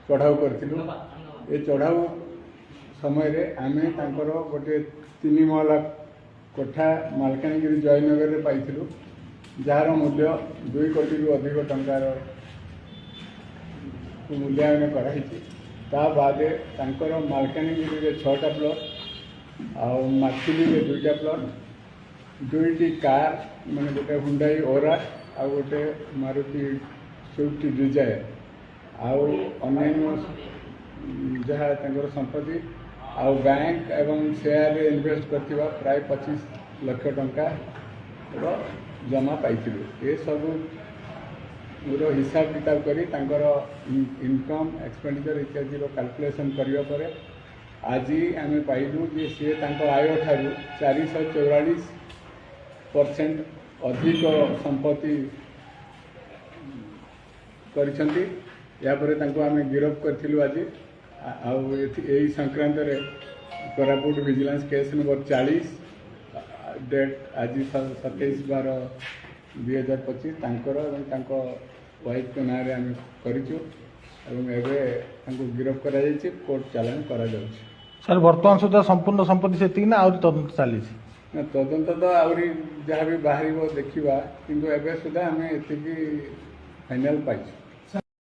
चढ़ाऊ करूँ। ये चढ़ाऊ समय आमे तांकर गोटे 3 महला कोठा मालकानगिरी जयनगर में पाइलु, जार मूल्य 2 कोटी रु अधिक टंकार मूल्यांकन कराई। ता बादे तांकर मालकानगिरी में 6टा प्लॉट आउ माथिली में 2टा प्लॉट, 2टी कार माने गोटे हुंडाई ओरा आ गोटे मारुति स्विफ्ट डिजायर आउ अन्य जहाँ तांकर संपत्ति आउ बैंक एवं शेयर रे इन्वेस्ट करथिबा प्राय 25 लाख टंका जमा पाइथिलु। ये सब मोर हिसाब किताब करी तांकर इनकम एक्सपेंडिचर इत्यादि कैलकुलेशन करिया परे आज आम पाइलु जे सी आय ठारू 444% अधिक संपत्ति करिसंती। या परे तांको आमे गिरफ करथिलु आज यही संक्रांत रे Koraput vigilance case number 40 date आज 27/12/2025 तांकर एवं तांको वाइफ के नाम रे आमे करिचु एवं एबे तांको गिरफ करा जायछि, कोर्ट चालान करा जाउछि। सर वर्तमान सुधा संपूर्ण संपत्ति से ना आउरी तदंत चली तदंत तो आउरी जहाँ भी बाहर देखा, किंतु एबे सुधा आमे एतिकी फाइनल पाइछु।